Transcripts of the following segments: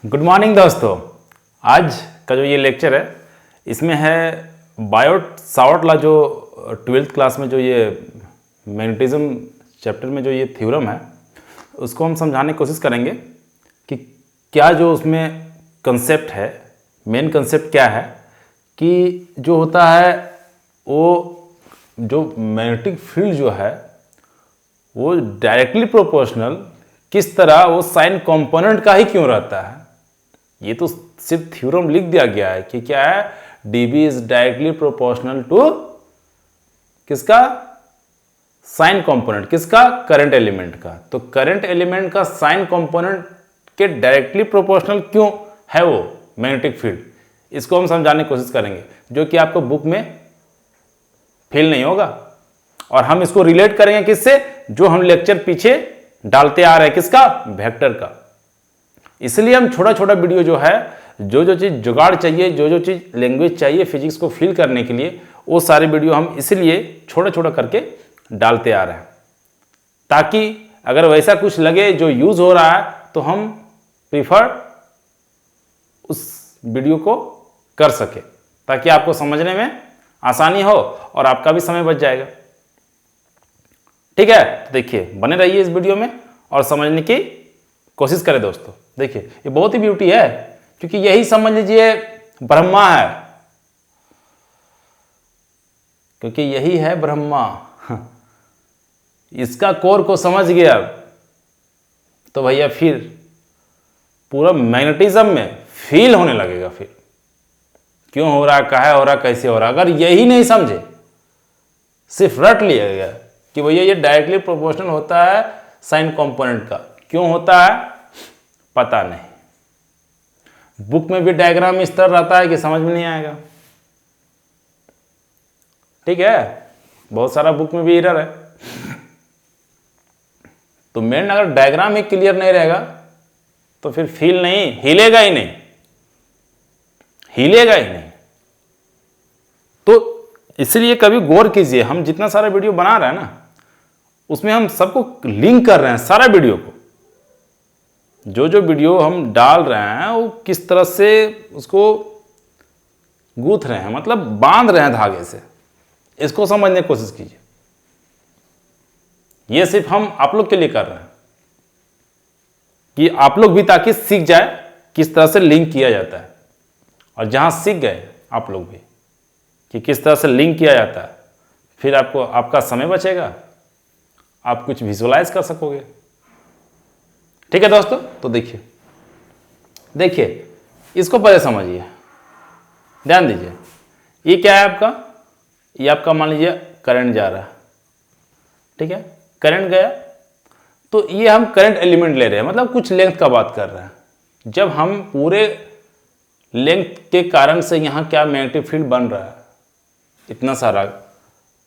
Good morning दोस्तों। आज का जो ये लेक्चर है इसमें है बायोट सावर्ट लॉ, जो 12th क्लास में जो ये मैग्नेटिज्म चैप्टर में जो ये थ्योरम है उसको हम समझाने की कोशिश करेंगे कि क्या जो उसमें कंसेप्ट है, मेन कंसेप्ट क्या है कि जो होता है वो जो मैग्नेटिक फील्ड जो है वो डायरेक्टली प्रोपोर्शनल किस तरह वो साइन कंपोनेंट का ही क्यों रहता है। ये तो सिर्फ थ्योरम लिख दिया गया है कि क्या है, dB is directly proportional to किसका, साइन कंपोनेंट, किसका, करंट एलिमेंट का। तो करंट एलिमेंट का साइन कंपोनेंट के डायरेक्टली प्रोपोर्शनल क्यों है वो मैग्नेटिक फील्ड, इसको हम समझाने की कोशिश करेंगे, जो कि आपको बुक में फील नहीं होगा। और हम इसको रिलेट करेंगे किससे, जो हम लेक्चर पीछे डालते आ रहे हैं, किसका, वेक्टर का। इसलिए हम छोटा छोटा वीडियो जो है, जो जो चीज़ जुगाड़ चाहिए, जो जो चीज़ लैंग्वेज चाहिए फिजिक्स को फील करने के लिए, वो सारे वीडियो हम इसलिए छोटा छोटा करके डालते आ रहे हैं, ताकि अगर वैसा कुछ लगे जो यूज़ हो रहा है तो हम प्रीफर उस वीडियो को कर सके, ताकि आपको समझने में आसानी हो और आपका भी समय बच जाएगा। ठीक है, तो देखिए बने रहिए इस वीडियो में और समझने की कोशिश करें दोस्तों। देखिए ये बहुत ही ब्यूटी है, क्योंकि यही समझ लीजिए ब्रह्मा है, क्योंकि यही है ब्रह्मा। इसका कोर को समझ गया तो भैया फिर पूरा मैग्नेटिज्म में फील होने लगेगा। फिर क्यों हो रहा, काहे हो रहा, कैसे हो रहा। अगर यही नहीं समझे, सिर्फ रट लिया गया कि भैया ये डायरेक्टली प्रोपोर्शनल होता है साइन कंपोनेंट का, क्यों होता है पता नहीं। बुक में भी डायग्राम इस तरह रहता है कि समझ में नहीं आएगा। ठीक है, बहुत सारा बुक में भी एरर है। तो मेन अगर डायग्राम ही क्लियर नहीं रहेगा तो फिर फील नहीं, हिलेगा ही नहीं, हिलेगा ही नहीं। तो इसलिए कभी गौर कीजिए, हम जितना सारा वीडियो बना रहे हैं ना, उसमें हम सबको लिंक कर रहे हैं, सारा वीडियो को। जो जो वीडियो हम डाल रहे हैं वो किस तरह से उसको गूंथ रहे हैं, मतलब बांध रहे हैं धागे से, इसको समझने की कोशिश कीजिए। ये सिर्फ हम आप लोग के लिए कर रहे हैं कि आप लोग भी ताकि सीख जाए किस तरह से लिंक किया जाता है। और जहां सीख गए आप लोग भी कि किस तरह से लिंक किया जाता है, फिर आपको आपका समय बचेगा, आप कुछ विजुअलाइज कर सकोगे। ठीक है दोस्तों, तो देखिए देखिए इसको पहले समझिए, ध्यान दीजिए। ये क्या है आपका, ये आपका मान लीजिए करंट जा रहा है। ठीक है, करंट गया तो ये हम करंट एलिमेंट ले रहे हैं, मतलब कुछ लेंथ का बात कर रहे हैं। जब हम पूरे लेंथ के कारण से यहाँ क्या मैग्नेटिक फील्ड बन रहा है इतना सारा,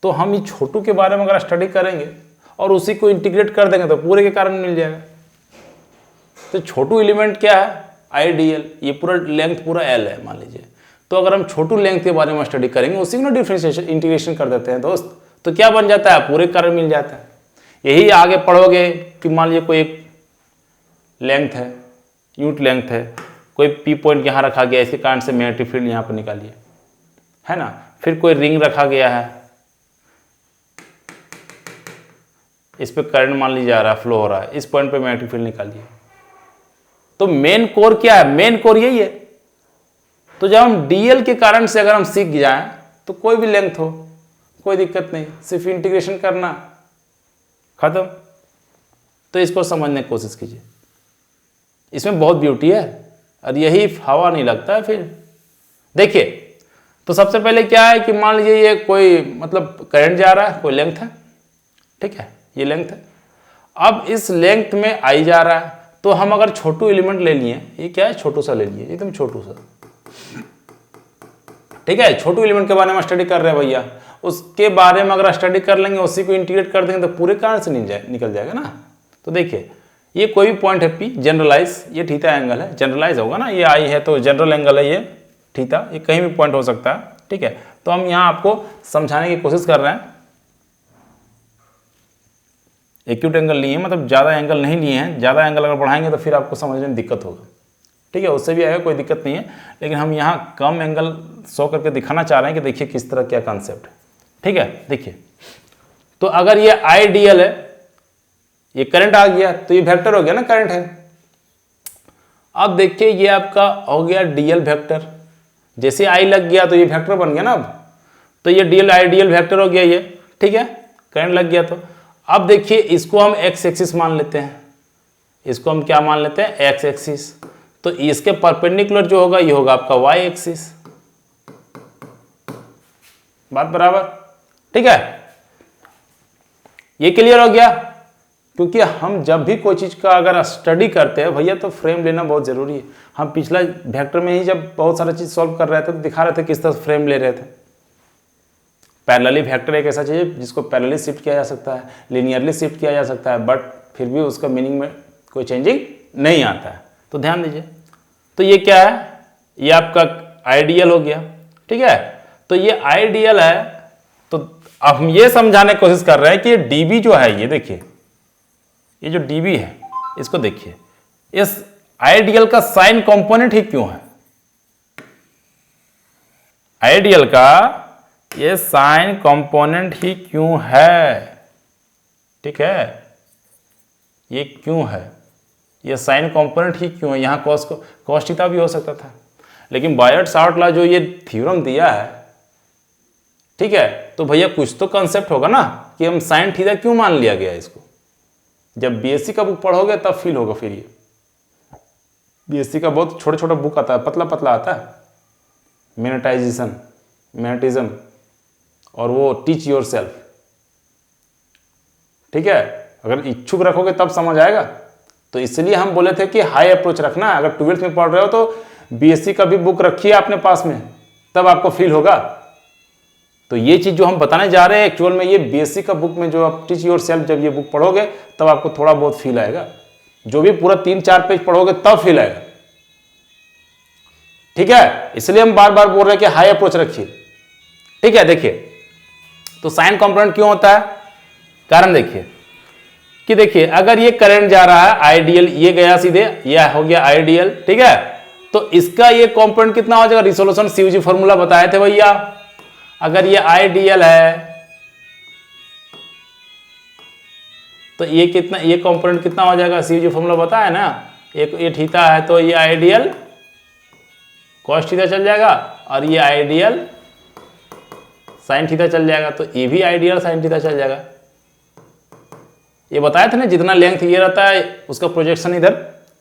तो हम ये छोटू के बारे में अगर स्टडी करेंगे और उसी को इंटीग्रेट कर देंगे तो पूरे के कारण मिल जाएगा। तो छोटू एलिमेंट क्या है, आईडीएल, ये पूरा लेंथ पूरा एल है मान लीजिए। तो अगर हम छोटू लेंथ के बारे में स्टडी करेंगे, उसी को ना डिफरेंशिएशन इंटीग्रेशन कर देते हैं दोस्त, तो क्या बन जाता है, पूरे कारण मिल जाता है। यही आगे पढ़ोगे कि मान लीजिए कोई एक लेंथ है, यूनिट लेंथ है, कोई पी पॉइंट यहाँ रखा गया, इसके कारण से मैग्नेटिक फील्ड यहाँ पर निकालिए, है ना। फिर कोई रिंग रखा गया है, इस पे करंट मान लीजिए आ रहा है, फ्लो हो रहा है, इस पॉइंट पे मैग्नेटिक फील्ड निकालिए। तो मेन कोर क्या है, मेन कोर यही है। तो जब हम डीएल के कारण से अगर हम सीख जाएं तो कोई भी लेंथ हो कोई दिक्कत नहीं, सिर्फ इंटीग्रेशन करना, खत्म। तो इसको समझने की कोशिश कीजिए, इसमें बहुत ब्यूटी है और यही हवा नहीं लगता है। फिर देखिए, तो सबसे पहले क्या है कि मान लीजिए ये कोई मतलब करंट जा रहा है, कोई लेंथ है, ठीक है, ये लेंथ है। अब इस लेंथ में आई जा रहा है, तो हम अगर छोटू एलिमेंट ले लिए, ये क्या है, छोटू सा ले लिए, एकदम छोटू सा। ठीक है, छोटू एलिमेंट के बारे में स्टडी कर रहे हैं भैया, उसके बारे में अगर स्टडी कर लेंगे, उसी को इंटीग्रेट कर देंगे तो पूरे कारण से निकल जाएगा ना। तो देखिए ये कोई भी पॉइंट है पी, जनरलाइज, ये थीटा एंगल है, जनरलाइज होगा ना, ये आई है तो जनरल एंगल है ये थीटा, ये कहीं भी पॉइंट हो सकता है। ठीक है, तो हम यहाँ आपको समझाने की कोशिश कर रहे हैं। एक्यूट एंगल लिए हैं, मतलब ज़्यादा एंगल नहीं लिए हैं, ज़्यादा एंगल अगर बढ़ाएंगे तो फिर आपको समझने में दिक्कत होगा। ठीक है, उससे भी आएगा, कोई दिक्कत नहीं है, लेकिन हम यहाँ कम एंगल शो करके दिखाना चाह रहे हैं कि देखिए किस तरह क्या कॉन्सेप्ट है। ठीक है, देखिए तो अगर ये आइडियल है, ये करंट आ गया तो ये वेक्टर हो गया ना, करंट है। अब देखिए ये आपका हो गया डीएल वेक्टर, जैसे आई लग गया तो ये वेक्टर बन गया ना, अब तो ये डीएल आइडियल वेक्टर हो गया ये। ठीक है, करंट लग गया तो अब देखिए इसको हम एक्स एक्सिस मान लेते हैं, इसको हम क्या मान लेते हैं, एक्स एक्सिस। तो इसके परपेंडिकुलर जो होगा ये होगा आपका वाई एक्सिस। बात बराबर? ठीक है, ये क्लियर हो गया। क्योंकि हम जब भी कोई चीज़ का अगर स्टडी करते हैं भैया तो फ्रेम लेना बहुत ज़रूरी है। हम पिछला वेक्टर में ही जब बहुत सारा चीज़ सॉल्व कर रहे थे तो दिखा रहे थे किस तरह फ्रेम ले रहे थे। पैरेलली वेक्टर एक ऐसा चीज़ है जिसको पैरेलली शिफ्ट किया जा सकता है, लिनियरली शिफ्ट किया जा सकता है, बट फिर भी उसका मीनिंग में कोई चेंजिंग नहीं आता है। तो ध्यान दीजिए, तो ये क्या है, ये आपका आइडियल हो गया। ठीक है, तो ये आइडियल है। तो अब हम ये समझाने की कोशिश कर रहे हैं कि डीबी जो है, ये देखिए ये जो डीबी है इसको देखिए, इस आइडियल का साइन कंपोनेंट ही क्यों है, आइडियल का ये साइन कंपोनेंट ही क्यों है। ठीक है, ये क्यों है, ये साइन कंपोनेंट ही क्यों है। यहाँ कॉस थीटा भी हो सकता था, लेकिन बायट-सावर्ट लॉ जो ये थ्योरम दिया है, ठीक है, तो भैया कुछ तो कंसेप्ट होगा ना कि हम साइन थीटा क्यों मान लिया गया इसको। जब बीएससी का बुक पढ़ोगे तब फील होगा। फिर ये बीएससी का बहुत छोटा छोटा बुक आता है, पतला पतला आता है, मैग्नेटिज्म और वो टीच योर सेल्फ। ठीक है, अगर इच्छुक रखोगे तब समझ आएगा। तो इसलिए हम बोले थे कि हाई अप्रोच रखना। अगर 12th में पढ़ रहे हो तो बीएससी का भी बुक रखिए अपने पास में, तब आपको फील होगा। तो ये चीज़ जो हम बताने जा रहे हैं एक्चुअल में ये बीएससी का बुक में जो आप टीच योर सेल्फ जब ये बुक पढ़ोगे तब आपको थोड़ा बहुत फील आएगा। जो भी पूरा 3-4 पेज पढ़ोगे तब फील आएगा। ठीक है, इसलिए हम बार बार बोल रहे हैं कि हाई अप्रोच रखिए। ठीक है, देखिए तो साइन कंपोनेंट क्यों होता है, कारण देखिए कि देखिए अगर ये करंट जा रहा है आइडियल, ये गया सीधे, ये हो गया आइडियल। ठीक है, तो इसका ये कंपोनेंट कितना हो जाएगा, रिसोल्यूशन सीयूजी फॉर्मूला बताए थे भैया। अगर ये आइडियल है तो ये कितना, ये कंपोनेंट कितना हो जाएगा, सीयूजी फॉर्मूला बताया ना, एक ये थीटा है तो ये आइडियल कॉस थीटा चल जाएगा और ये आइडियल साइन थीटा चल जाएगा। तो ये भी आइडियल साइन थीटा चल जाएगा। ये बताया था ना, जितना लेंथ ये रहता है उसका प्रोजेक्शन इधर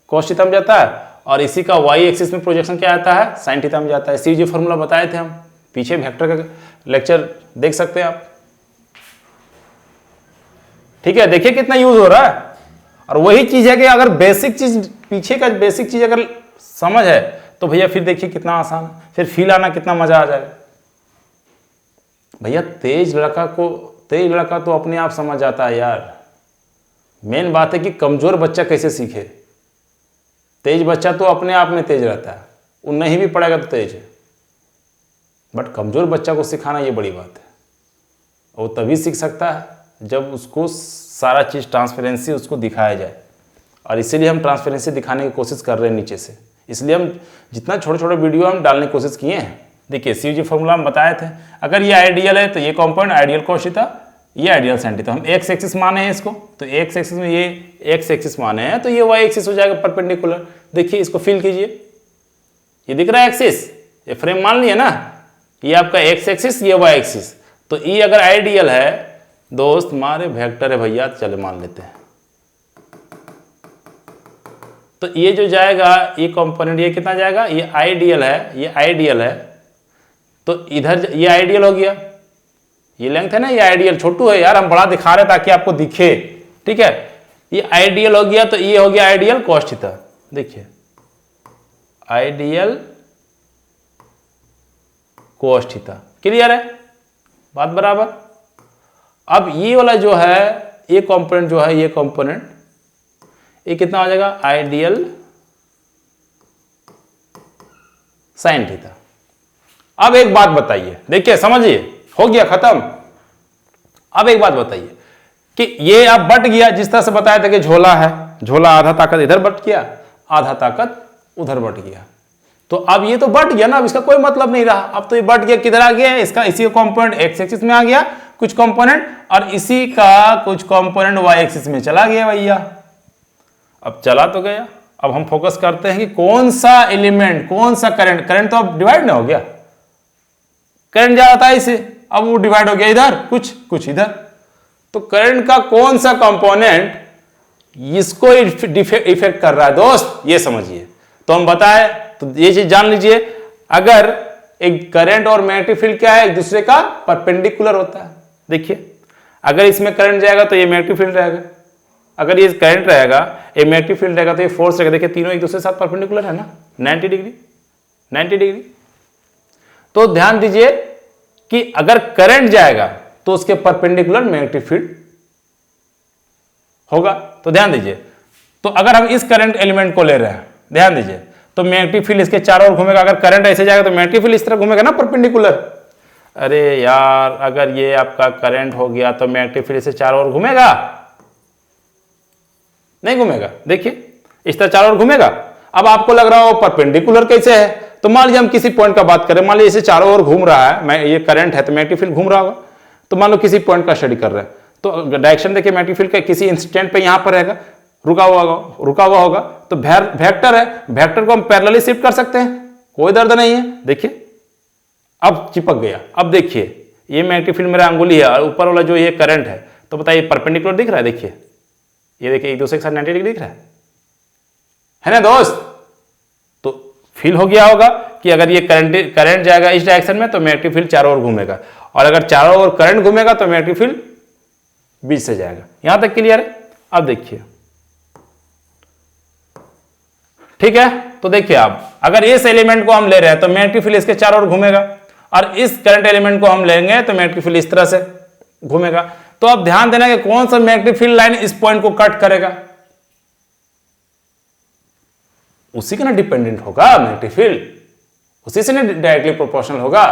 कॉस थीटा में जाता है और इसी का वाई एक्सिस में प्रोजेक्शन क्या आता है, साइन थीटा में जाता है। सीयूजी फॉर्मूला बताए थे हम, पीछे वेक्टर का लेक्चर देख सकते हैं आप। ठीक है, देखिए कितना यूज हो रहा है। और वही चीज है कि अगर बेसिक चीज, पीछे का बेसिक चीज अगर समझ है तो भैया फिर देखिए कितना आसान है, फिर फील आना कितना मजा आ जाएगा। भैया तेज लड़का तो अपने आप समझ जाता है यार। मेन बात है कि कमजोर बच्चा कैसे सीखे। तेज बच्चा तो अपने आप में तेज रहता है, वो नहीं भी पढ़ेगा तो तेज है, बट कमजोर बच्चा को सिखाना ये बड़ी बात है। वो तभी सीख सकता है जब उसको सारा चीज़ ट्रांसपेरेंसी उसको दिखाया जाए। और इसीलिए हम ट्रांसपेरेंसी दिखाने की कोशिश कर रहे हैं नीचे से। इसलिए हम जितना छोटे छोटे वीडियो हम डालने की कोशिश किए हैं। देखिए सीयूजी फॉर्मूला हम बताए थे, अगर ये आइडियल है तो ये कंपोनेंट आइडियल कॉस थीटा, ये आइडियल साइन थीटा। हम एक्स एक्सिस माने हैं इसको, तो एक्स एक्सिस में ये एक्स एक्सिस माने हैं तो ये वाई एक्सिस हो जाएगा परपेंडिकुलर। देखिए इसको फील कीजिए, ये दिख रहा है एक्सिस, ये फ्रेम मान लिया ना, ये आपका एक्स एक्सिस, ये वाई एक्सिस। तो ये अगर आइडियल है दोस्त, हमारे वेक्टर है भैया, चले मान लेते हैं। तो ये जो जाएगा ये कंपोनेंट, ये कितना जाएगा, ये आइडियल है, ये आइडियल है तो इधर ये आइडियल हो गया। ये लेंथ है ना, ये आइडियल, छोटू है यार, हम बड़ा दिखा रहे ताकि आपको दिखे। ठीक है, ये आइडियल हो गया तो ये हो गया आइडियल कॉस थीटा। देखिए आइडियल कॉस थीटा, क्लियर है, बात बराबर। अब ये वाला जो है, ये कंपोनेंट जो है, ये कंपोनेंट ये कितना हो जाएगा, आइडियल साइन थीटा। अब एक बात बताइए, देखिए समझिए, हो गया खत्म। अब एक बात बताइए कि ये अब बट गया, जिस तरह से बताया था कि झोला है, झोला आधा ताकत इधर बट गया, आधा ताकत उधर बट गया। तो अब ये तो बट गया ना, अब इसका कोई मतलब नहीं रहा। अब तो ये बट गया, किधर आ गया, इसका इसी कंपोनेंट एक्स एक्सिस में आ गया कुछ कंपोनेंट, और इसी का कुछ कंपोनेंट वाई एक्सिस में चला गया भैया। अब चला तो गया, अब हम फोकस करते हैं कि कौन सा एलिमेंट, कौन सा करंट, करंट तो अब डिवाइड ना हो गया, करंट जा रहा था इसे, अब वो डिवाइड हो गया इधर कुछ इधर। तो करंट का कौन सा कंपोनेंट इसको इफेक्ट कर रहा है दोस्त, ये समझिए। तो हम बताए, तो ये चीज जान लीजिए, अगर एक करंट और मैग्नेटिक फील्ड क्या है, एक दूसरे का परपेंडिकुलर होता है। देखिए, अगर इसमें करंट जाएगा तो ये मैग्नेटिक फील्ड रहेगा, अगर ये करंट रहेगा, ये मैग्नेटिक फील्ड रहेगा, तो ये फोर्स रहेगा। देखिए तीनों एक दूसरे के साथ परपेंडिकुलर है ना, 90 डिग्री। तो ध्यान दीजिए कि अगर करंट जाएगा तो उसके परपेंडिकुलर मैग्नेटिक फील्ड होगा। तो ध्यान दीजिए, तो अगर हम इस करंट एलिमेंट को ले रहे हैं, ध्यान दीजिए, तो मैग्नेटिक फील्ड इसके चारों ओर घूमेगा। अगर करंट ऐसे जाएगा तो मैग्नेटिक फील्ड इस तरह घूमेगा ना, परपेंडिकुलर। अरे यार, अगर ये आपका करंट हो गया तो मैग्नेटिक फील्ड इससे चारों ओर घूमेगा? नहीं घूमेगा। देखिए इस तरह चारों ओर घूमेगा। अब आपको लग रहा हो परपेंडिकुलर कैसे है, तो मान लीजिए हम किसी पॉइंट का बात करें, मान लीजिए इसे चारों ओर घूम रहा है, ये करंट है तो मैग्नेटिक फील्ड घूम रहा होगा। तो मान लो किसी पॉइंट का स्टडी कर रहे हैं, तो डायरेक्शन देखिए मैग्नेटिक फील्ड का किसी इंस्टेंट पे यहां पर रहेगा, रुका हुआ होगा। तो वेक्टर है, वेक्टर को हम पैरेलली शिफ्ट कर सकते हैं, कोई दर्द नहीं है। देखिए अब चिपक गया। अब देखिए ये मैग्नेटिक फील्ड मेरा अंगुली है और ऊपर वाला जो ये करंट है, तो बताइए परपेंडिकुलर दिख रहा है? देखिए ये देखिए एक दूसरे के साथ 90 डिग्री दिख रहा है ना दोस्त। तो फील हो गया होगा कि अगर ये करंट जाएगा इस डायरेक्शन में तो मैग्नेटिक फील्ड चारों ओर घूमेगा, और अगर चारों ओर करंट घूमेगा तो मैग्नेटिक फील्ड बीच से जाएगा। यहां तक क्लियर है? अब देखिए, ठीक है। तो देखिए आप, अगर इस एलिमेंट को हम ले रहे हैं तो मैग्नेटिक फील्ड इसके चारों ओर घूमेगा, और इस करंट एलिमेंट को हम लेंगे तो मैग्नेटिक फील्ड इस तरह से घूमेगा। तो अब ध्यान देना कि कौन सा मैग्नेटिक फील्ड लाइन इस पॉइंट को कट करेगा, उसी का ना डिपेंडेंट होगा मैग्नेटिक फील्ड, उसी से ना डायरेक्टली प्रोपोर्शनल होगा।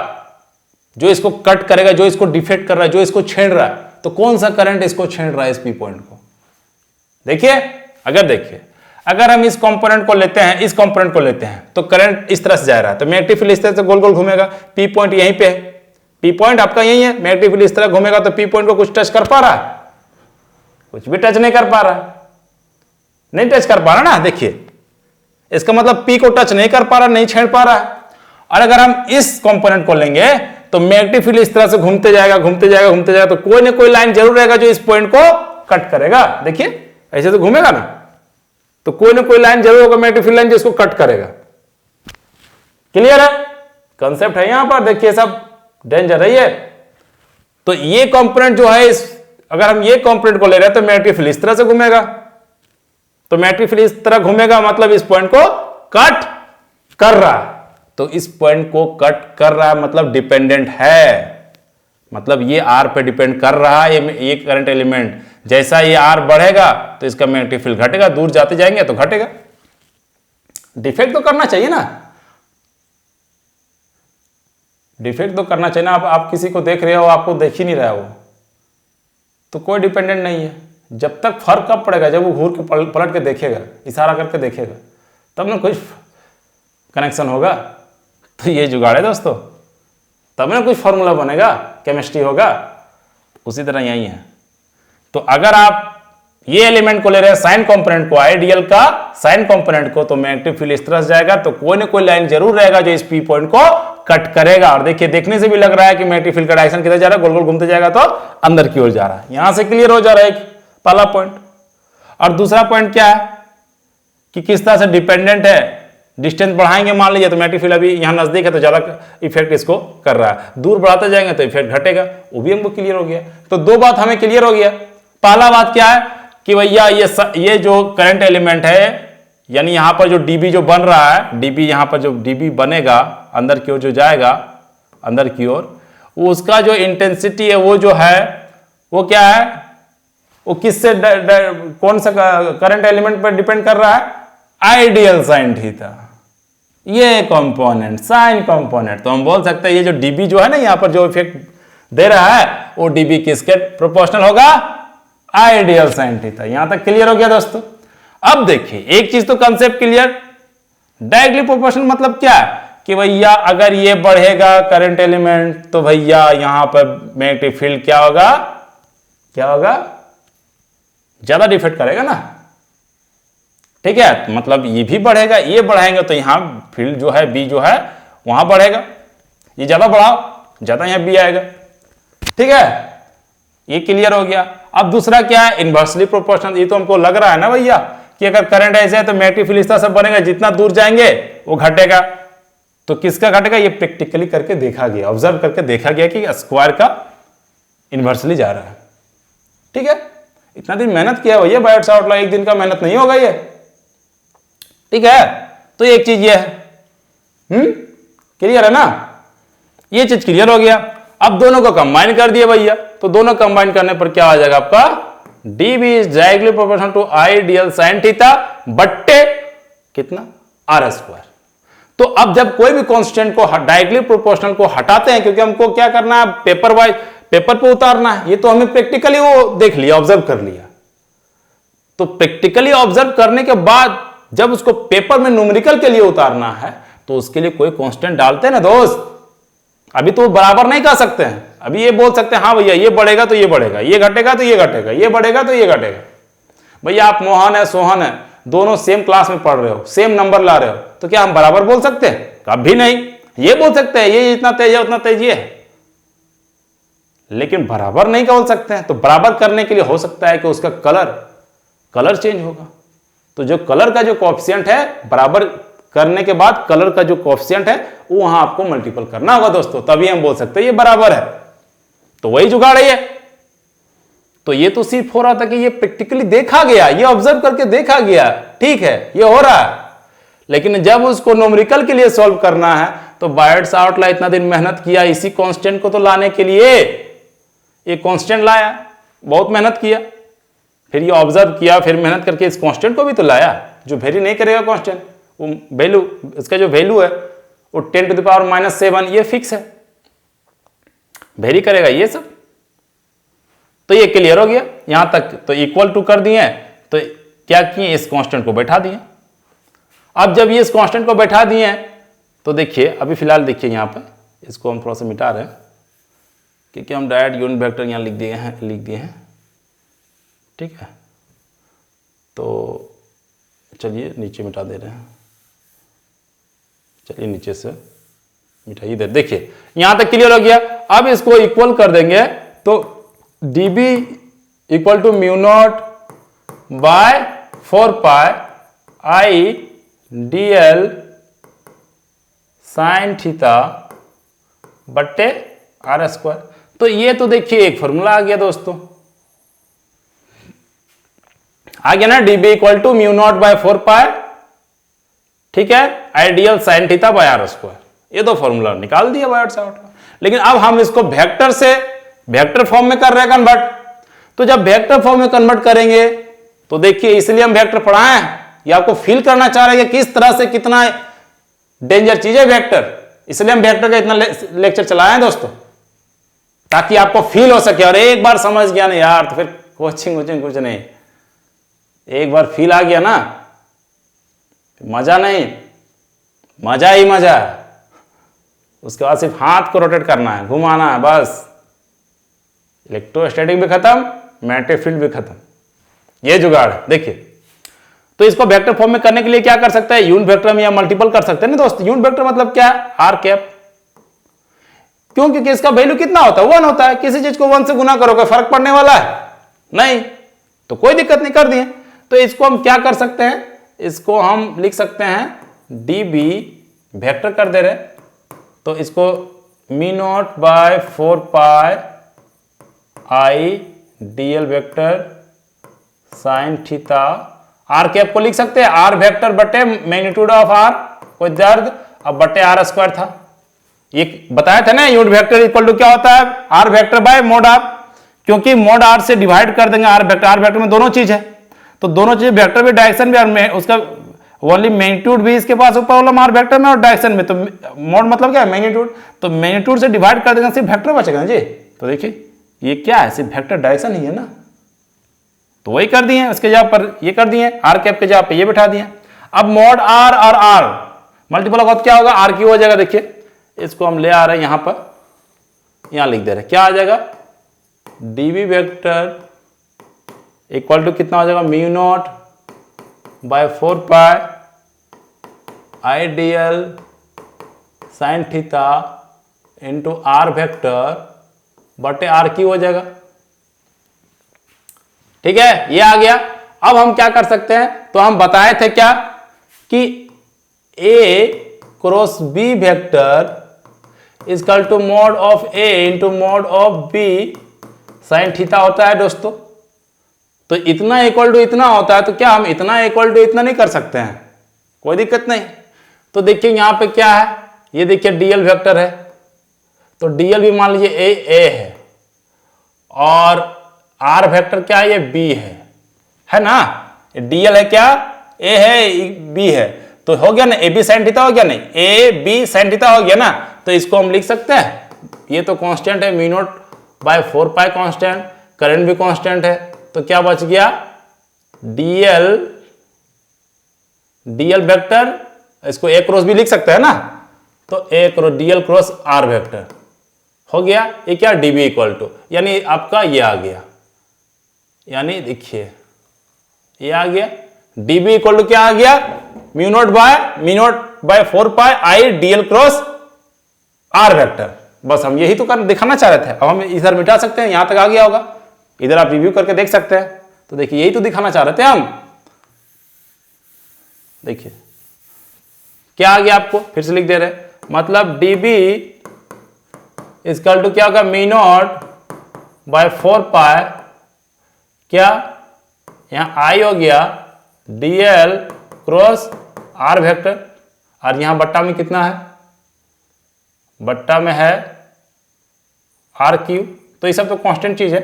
जो इसको कट करेगा, जो इसको डिफेक्ट कर रहा है, जो इसको छेड़ रहा है, तो कौन सा करंट इसको छेड़ रहा है, इस पी पॉइंट को। देखिए, अगर हम इस कंपोनेंट को लेते हैं, इस कंपोनेंट को लेते हैं, तो करंट इस तरह से जा रहा है, तो मैग्नेटिक फील्ड इस तरह से गोल गोल घूमेगा। पी पॉइंट यहीं पे है, पी पॉइंट आपका यही है, मैग्नेटिक फील्ड इस तरह घूमेगा, तो पी पॉइंट को कुछ टच कर पा रहा है? कुछ भी टच नहीं कर पा रहा है, नहीं टच कर पा रहा ना। देखिए इसका मतलब पी को टच नहीं कर पा रहा, नहीं छेड़ पा रहा है। और अगर हम इस कंपोनेंट को लेंगे तो मैग्नेटिक फील्ड इस तरह से घूमते जाएगा, तो कोई ना कोई लाइन जरूर रहेगा जो इस पॉइंट को कट करेगा। देखिए ऐसे तो घूमेगा ना, तो कोई ना कोई लाइन जरूर होगा मैग्नेटिक फील्ड लाइन जिसको कट करेगा। क्लियर है? कंसेप्ट है यहां पर। देखिए सब डेंजर है ये। तो ये कंपोनेंट जो है, अगर हम ये कंपोनेंट को ले रहे हैं तो मैग्नेटिक फील्ड इस तरह से घूमेगा, तो मैग्नेटिक फील्ड इस तरह घूमेगा, मतलब इस पॉइंट को कट कर रहा है। तो इस पॉइंट को कट कर रहा है मतलब डिपेंडेंट है, मतलब ये आर पे डिपेंड कर रहा है। ये करंट एलिमेंट जैसा ये आर बढ़ेगा तो इसका मैग्नेटिक फील्ड घटेगा, दूर जाते जाएंगे तो घटेगा। डिफेक्ट तो करना चाहिए ना, डिफेक्ट तो करना चाहिए ना। आप किसी को देख रहे हो, आपको देख ही नहीं रहा वो, तो कोई डिपेंडेंट नहीं है। जब तक फर्क कब पड़ेगा, जब वो घूर के पलट के देखेगा, इशारा करके देखेगा, तब ना कुछ कनेक्शन होगा। तो ये जुगाड़ है दोस्तों, तब ना कुछ फॉर्मूला बनेगा, केमिस्ट्री होगा। उसी तरह यही है। तो अगर आप ये एलिमेंट को ले रहे हैं, साइन कंपोनेंट को, आइडियल का साइन कंपोनेंट को, तो मैग्नेटिक फील्ड इस तरह से जाएगा, तो कोई ना कोई लाइन जरूर रहेगा जो इस पी पॉइंट को कट करेगा। और देखिए देखने से भी लग रहा है कि मैग्नेटिक फील्ड का डायरेक्शन किधर जा रहा है, गोल गोल घूमते जाएगा तो अंदर की ओर जा रहा है। यहां से क्लियर हो जा रहा है एक पहला पॉइंट। और दूसरा पॉइंट क्या है कि किस तरह से डिपेंडेंट है। डिस्टेंस बढ़ाएंगे मान लीजिए तो मैग्नेटिक फील्ड अभी यहाँ नजदीक है तो ज्यादा इफेक्ट इसको कर रहा है, दूर बढ़ाते जाएंगे तो इफेक्ट घटेगा। वो भी हमको क्लियर हो गया। तो दो बात हमें क्लियर हो गया। पहला बात क्या है कि भैया ये जो करंट एलिमेंट है, यानी यहां पर जो डीबी जो बन रहा है, डीबी यहां पर जो डीबी बनेगा अंदर की ओर जो जाएगा, अंदर की ओर, वो उसका जो इंटेंसिटी है वो जो है वो क्या है, वो किससे कौन सा करंट एलिमेंट पर डिपेंड कर रहा है? आइडियल साइन थीटा, ये कंपोनेंट साइन कंपोनेंट। तो हम बोल सकते हैं ये जो डीबी जो है ना यहां पर जो इफेक्ट दे रहा है वो डीबी किसके प्रोपोर्शनल होगा? Ideal sine theta. यहां तक क्लियर हो गया दोस्तों। अब देखिए एक चीज तो कंसेप्ट क्लियर, डायरेक्टली प्रोपोर्शनल मतलब क्या है कि भैया अगर ये बढ़ेगा करंट एलिमेंट तो भैया यहां पर मैग्नेटिक फील्ड क्या होगा, ज्यादा डिफेक्ट करेगा ना, ठीक है। मतलब ये भी बढ़ेगा, ये बढ़ाएंगे तो यहां फील्ड जो है बी जो है वहां बढ़ेगा, ये ज्यादा बढ़ाओ ज्यादा यहां बी आएगा, ठीक है। ये क्लियर हो गया। अब दूसरा क्या है, इनवर्सली प्रोपोर्शनल। ये तो हमको लग रहा है ना भैया कि अगर करंट ऐसे है तो मैग्नेटिक फील्ड इस तरह से बनेगा, जितना दूर जाएंगे वो घटेगा। तो किसका घटेगा, ये प्रैक्टिकली करके देखा गया, ऑब्जर्व करके देखा गया कि स्क्वायर का इनवर्सली जा रहा है, ठीक है। इतना दिन मेहनत किया भैया बायोट सावर्ट लॉ, एक दिन का मेहनत नहीं होगा ये, ठीक है। तो एक चीज ये है, क्लियर है ना, ये चीज क्लियर हो गया। अब दोनों को कंबाइन कर दिए भैया, तो दोनों कंबाइन करने पर क्या आ जाएगा आपका, dB is directly proportional to ideal sine theta बट्टे कितना, आर स्क्वायर। तो अब जब कोई भी कांस्टेंट को डायरेक्टली प्रोपोर्शनल को हटाते हैं, क्योंकि हमको क्या करना है, पेपर वाइज पेपर पे उतारना है, ये तो हमें प्रैक्टिकली वो देख लिया, ऑब्जर्व कर लिया। तो प्रैक्टिकली ऑब्जर्व करने के बाद जब उसको पेपर में न्यूमेरिकल के लिए उतारना है तो उसके लिए कोई कांस्टेंट डालते हैं ना दोस्त। अभी तो बराबर नहीं कर सकते हैं, अभी ये बोल सकते हैं हाँ भैया ये बढ़ेगा तो ये बढ़ेगा, ये घटेगा तो ये घटेगा, ये बढ़ेगा तो ये घटेगा। भैया आप मोहन है सोहन है, दोनों सेम क्लास में पढ़ रहे हो, सेम नंबर ला रहे हो, तो क्या हम बराबर बोल सकते हैं, कभी नहीं। ये बोल सकते हैं ये इतना तेज है उतना तेज ये है, लेकिन बराबर नहीं बोल सकते हैं। तो बराबर करने के लिए हो सकता है कि उसका कलर चेंज होगा। तो जो कलर का जो कोएफिशिएंट है, बराबर करने के बाद कलर का जो कोएफिशिएंट है वो वहां आपको मल्टीपल करना होगा दोस्तों, तभी हम बोल सकते हैं ये बराबर है। तो वही जुगाड़ है ये। तो ये तो सिर्फ हो रहा था कि ये प्रैक्टिकली देखा गया, ये ऑब्जर्व करके देखा गया, ठीक है ये हो रहा है। लेकिन जब उसको न्यूमेरिकल के लिए सॉल्व करना है तो बायोट सावर्ट लॉ इतना दिन मेहनत किया इसी कांस्टेंट को तो लाने के लिए, ये कांस्टेंट लाया, बहुत मेहनत किया, फिर ये ऑब्जर्व किया, फिर मेहनत करके इस कांस्टेंट को भी तो लाया जो वेरी नहीं करेगा कांस्टेंट, वो वैल्यू, इसका जो वैल्यू है वो 10⁻⁻⁷ ये फिक्स है, वेरी करेगा ये सब। तो ये क्लियर हो गया यहां तक। तो इक्वल टू कर दिए, तो क्या किए, इस कांस्टेंट को बैठा दिए। अब जब ये इस कांस्टेंट को बैठा दिए तो देखिए अभी फिलहाल देखिए यहां पर इसको हम थोड़ा सा मिटा रहे हैं क्योंकि हम डायरेक्ट यूनिट वेक्टर यहां लिख दिए हैं, ठीक है। तो चलिए नीचे मिटा दे रहे हैं, चलिए नीचे से मिटाइए दे, देखिए यहां तक क्लियर हो गया। अब इसको इक्वल कर देंगे तो dB equal to μ0 by 4 pi I dl sine theta बट्टे आर स्क्वायर। तो ये तो देखिए एक फॉर्मूला आ गया दोस्तों, आ गया ना, dB equal to μ0 by 4 pi, ठीक है, ideal sine theta by R square. ये तो फॉर्मूला निकाल दिया बायोट सावर्ट लॉ। लेकिन अब हम इसको वेक्टर से वेक्टर फॉर्म में कर रहे हैं कन्वर्ट। तो जब वेक्टर फॉर्म में कन्वर्ट करेंगे तो देखिए इसलिए हम वेक्टर पढ़ाए हैं, ये आपको फील करना चाह रहे हैं कि किस तरह से कितना डेंजर चीज है वेक्टर, इसलिए हम वेक्टर का इतना लेक्चर चलाए हैं दोस्तों, ताकि आपको फील हो सके। और एक बार समझ गया ना यार तो फिर कोचिंग कुछ नहीं, एक बार फील आ गया ना मजा नहीं, मजा ही मजा है। उसके बाद सिर्फ हाथ को रोटेट करना है, घुमाना है बस, इलेक्ट्रोस्टैटिक भी खत्म, मैग्नेटिक फील्ड भी खत्म, ये जुगाड़ है। देखिए तो इसको वेक्टर फॉर्म में करने के लिए क्या कर सकते हैं, यूनिट वेक्टर में या मल्टीपल कर सकते हैं ना दोस्त। यूनिट वेक्टर मतलब क्या है, आर कैप, क्यों, क्योंकि इसका वैल्यू कितना होता है, 1 होता है। किसी चीज को 1 से गुना करोगे फर्क पड़ने वाला है नहीं, तो कोई दिक्कत नहीं, कर दिए। तो इसको हम क्या कर सकते हैं, इसको हम लिख सकते हैं dB वेक्टर कर दे रहे, तो इसको μ0 by 4 pi I dl vector sine theta, r cap को लिख सकते हैं आर वेक्टर बटे मैग्नीट्यूड ऑफ आर, कोई दर्द, अब बटे आर स्क्वायर था, ये बताया था ना। यूनिट वेक्टर इक्वल टू क्या होता है, R vector by mod R, क्योंकि मोड आर से डिवाइड कर देंगे आर वेक्टर। आर वेक्टर में दोनों चीज है, तो दोनों चीज वेक्टर भी डायरेक्शन भी, और उसका ओनली मैग्नीट्यूड भी इसके पास ऊपर वाला आर वेक्टर में और डायरेक्शन में। तो मोड मतलब क्या है, मैग्नीट्यूड, तो मैग्नीट्यूड से डिवाइड कर देंगे, सिर्फ वेक्टर बचेगा जी। तो देखिए ये क्या है, सिर्फ वेक्टर डायरेक्शन ही है ना, तो वही कर दिए, उसके जगह पर ये कर दिए, आर कैप के जगह पे ये बैठा दिए। अब मोड आर और आर मल्टीपल होगा तो क्या होगा, आर क्यू हो जाएगा। देखिए इसको हम ले आ रहे हैं यहां पर, यहां लिख दे रहे हैं, क्या आ जाएगा, डीबी वेक्टर इक्वल टू कितना हो जाएगा, mu naught by 4 pi I D L sine theta into R vector बटे आर क्यू हो जाएगा। ठीक है, ये आ गया। अब हम क्या कर सकते हैं, तो हम बताए थे क्या कि A cross B vector equal to mod of A into mod of B sine theta होता है दोस्तों। तो इतना इक्वल टू इतना होता है, तो क्या हम इतना इक्वल टू इतना नहीं कर सकते हैं, कोई दिक्कत नहीं। तो देखिए यहां पे क्या है, ये देखिए डीएल वेक्टर है, तो डीएल भी मान लीजिए ए है और आर वेक्टर क्या है, ये बी है ना, डीएल है क्या, ए है बी है, तो हो गया ना, ए बी साइन थीटा हो गया, नहीं ए बी साइन थीटा हो गया ना। तो इसको हम लिख सकते हैं, ये तो कांस्टेंट है, mu naught by 4 pi constant, current भी कांस्टेंट है, तो क्या बच गया, डीएल वेक्टर, इसको ए क्रॉस भी लिख सकते हैं ना, तो A cross dl cross are vector हो गया। ये क्या, डीबी इक्वल टू, यानी आपका ये आ गया, यानी देखिए ये आ गया, डीबी इक्वल टू क्या आ गया, mu naught by 4 pi I D L cross are vector. बस हम यही तो दिखाना चाह रहे थे। अब हम इधर मिटा सकते हैं, यहां तक आ गया होगा, इधर आप रिव्यू करके देख सकते हैं। तो देखिए यही तो दिखाना चाह रहे थे हम। देखिए क्या आ गया, आपको फिर से लिख दे रहे, मतलब डीबी इजकल टू क्या होगा, म्यू नॉट बाय 4 पाई, क्या यहां आई हो गया डीएल क्रॉस आर वेक्टर, और यहां बट्टा में कितना है, बट्टा में है आर क्यू। तो ये सब तो कांस्टेंट चीज है।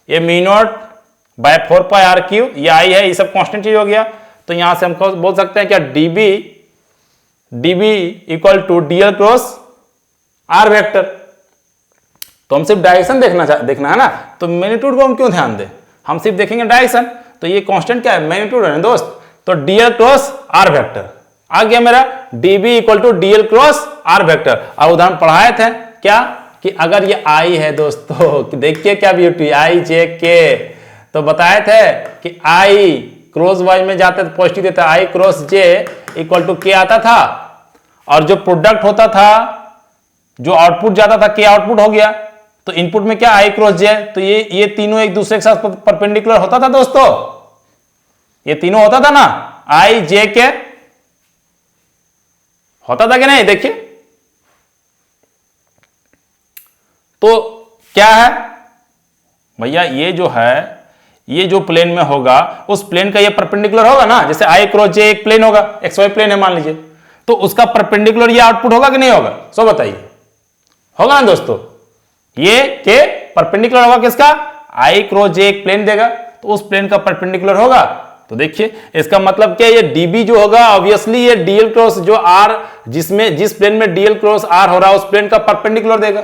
ये mu naught by 4 pi R cube, ये आई है, ये सब कांस्टेंट चीज हो गया। तो यहां से हम बोल सकते हैं क्या, dB equal to D L cross are vector. तो हम सिर्फ डायरेक्शन देखना है ना, तो मैग्नीट्यूड को हम क्यों ध्यान दें, हम सिर्फ देखेंगे डायरेक्शन। तो ये कांस्टेंट क्या है, मैग्नीट्यूड है ना दोस्त। तो डीएल क्रॉस आर वेक्टर आ गया मेरा, dB equal to D L cross are vector. और उदाहरण पढ़ाए थे क्या, कि अगर ये आई है दोस्तों, देखिए क्या ब्यूटी, आई जे के, तो बताए थे कि आई क्रॉस वाई में जाते तो पॉजिटिव देता, आई क्रॉस जे इक्वल टू के आता था, और जो प्रोडक्ट होता था, जो आउटपुट जाता था, के आउटपुट हो गया। तो इनपुट में क्या, आई क्रॉस जे, तो ये तीनों एक दूसरे के साथ परपेंडिकुलर होता था दोस्तों, ये तीनों होता था ना, आई जे के होता था कि नहीं, देखिए। तो क्या है भैया, ये जो है, ये जो प्लेन में होगा, उस प्लेन का ये परपेंडिकुलर होगा ना, जैसे आई क्रॉस जे एक प्लेन होगा, एक्स वाई प्लेन है मान लीजिए, तो उसका परपेंडिकुलर ये आउटपुट होगा कि नहीं होगा, सो बताइए, होगा ना दोस्तों। ये के परपेंडिकुलर होगा किसका, आई क्रॉस जे एक प्लेन देगा, तो उस प्लेन का परपेंडिकुलर होगा। तो देखिए इसका मतलब क्या, ये डीबी जो होगा ऑब्वियसली ये डीएल क्रॉस जो आर, जिस प्लेन में डीएल क्रॉस आर हो रहा है, उस प्लेन का परपेंडिकुलर देगा।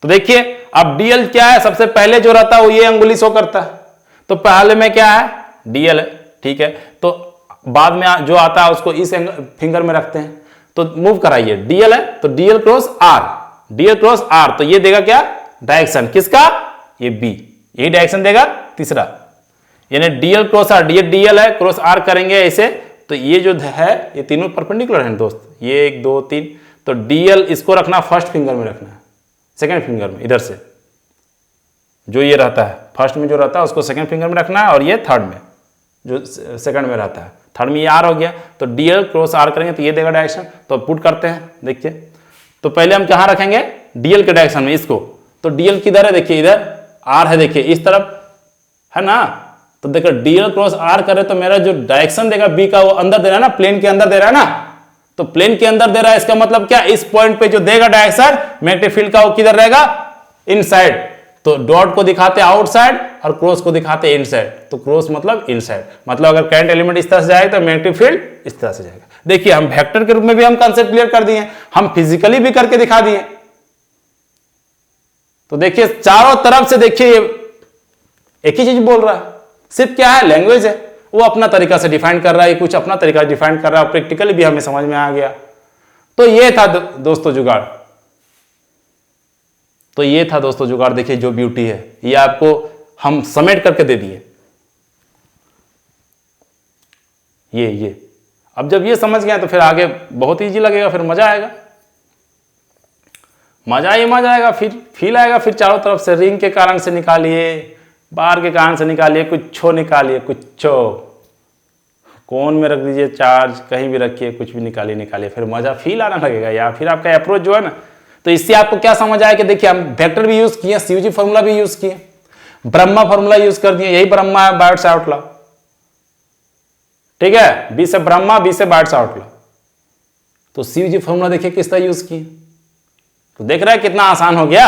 तो देखिए अब डीएल क्या है, सबसे पहले जो रहता है वो ये अंगुली शो करता है, तो पहले में क्या है, डीएल है, ठीक है। तो बाद में जो आता है उसको इस फिंगर में रखते हैं, तो मूव कराइए, डीएल है तो D L cross R, D L cross R, तो ये देगा क्या, डायरेक्शन किसका, ये बी, यही डायरेक्शन देगा तीसरा, यानी डीएल क्रॉस आर, डीएल है क्रॉस आर करेंगे ऐसे, तो ये जो है ये तीनों परपेंडिकुलर हैं दोस्त, ये 1 2 3। तो डीएल इसको रखना फर्स्ट फिंगर में रखना है, सेकंड फिंगर में, इधर से जो ये रहता है फर्स्ट में जो रहता है उसको सेकंड फिंगर में रखना है, और ये थर्ड में जो सेकंड में रहता है, थर्ड में ये आर हो गया। तो डीएल क्रॉस आर करेंगे तो ये देगा डायरेक्शन। तो पुट करते हैं, देखिए तो पहले हम कहाँ रखेंगे, डीएल के डायरेक्शन में इसको। तो डीएल किधर है, देखिए इधर आर है, देखिए इस तरफ है ना। तो देखो डीएल क्रॉस आर करे तो मेरा जो डायरेक्शन देगा बी का वो अंदर दे रहा है ना, प्लेन के अंदर दे रहा है ना। तो प्लेन के अंदर दे रहा है, इसका मतलब क्या, इस पॉइंट पे जो देगा डायरेक्शन मैग्नेटिक फील्ड का वो किधर रहेगा, इनसाइड। तो डॉट को दिखाते आउटसाइड और क्रॉस को दिखाते इनसाइड। तो क्रॉस मतलब इनसाइड, मतलब अगर करंट एलिमेंट इस तरह से जाएगा तो मैग्नेटिक फील्ड इस तरह से जाएगा। देखिए हम वेक्टर के रूप में भी हम कंसेप्ट क्लियर कर दिए, हम फिजिकली भी करके दिखा दिए। तो देखिए चारों तरफ से देखिए एक ही चीज बोल रहा है। सिर्फ क्या है, लैंग्वेज है, वो अपना तरीका से डिफाइन कर रहा है, कुछ अपना तरीका डिफाइन कर रहा है, प्रैक्टिकली भी हमें समझ में आ गया। तो ये था दोस्तों जुगाड़, तो ये था दोस्तों जुगाड़। देखिए जो ब्यूटी है, ये आपको हम समेट करके दे दिए। ये अब जब ये समझ गए तो फिर आगे बहुत इजी लगेगा, फिर मजा आएगा, मजा ही मजा आएगा, फिर फील आएगा, फिर चारों तरफ से रिंग के कारण से निकालिए, बार के कारण से निकालिए, कुछो निकालिए, कुछो कोन में रख दीजिए, चार्ज कहीं भी रखिए, कुछ भी निकालिए, फिर मजा फील आना लगेगा यार। फिर आपका अप्रोच जो है ना, तो इससे आपको क्या समझ आया कि देखिए हम वेक्टर भी यूज किए, सीयूजी फॉर्मूला भी यूज किए, ब्रह्मा फॉर्मूला यूज कर दिए, यही ब्रह्मा है, बायोट सावर्ट लॉ, ठीक है, बी से ब्रह्मा, बी से बायोट सावर्ट लॉ। तो सीयूजी फॉर्मूला देखिए किस तरह यूज किए, तो देख रहे हैं कितना आसान हो गया।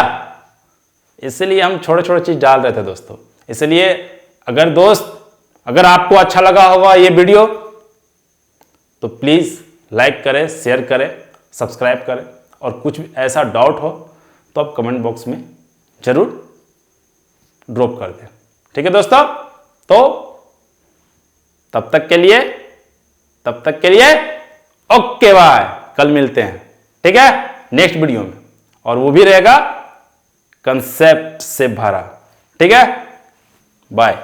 इसलिए हम छोटे छोटे चीज डाल रहे थे दोस्तों। इसलिए अगर आपको अच्छा लगा होगा ये वीडियो, तो प्लीज लाइक करें, शेयर करें, सब्सक्राइब करें, और कुछ भी ऐसा डाउट हो तो आप कमेंट बॉक्स में जरूर ड्रॉप कर दें, ठीक है दोस्तों। तो तब तक के लिए ओके बाय, कल मिलते हैं, ठीक है, नेक्स्ट वीडियो में, और वो भी रहेगा कंसेप्ट से भरा, ठीक है, बाय।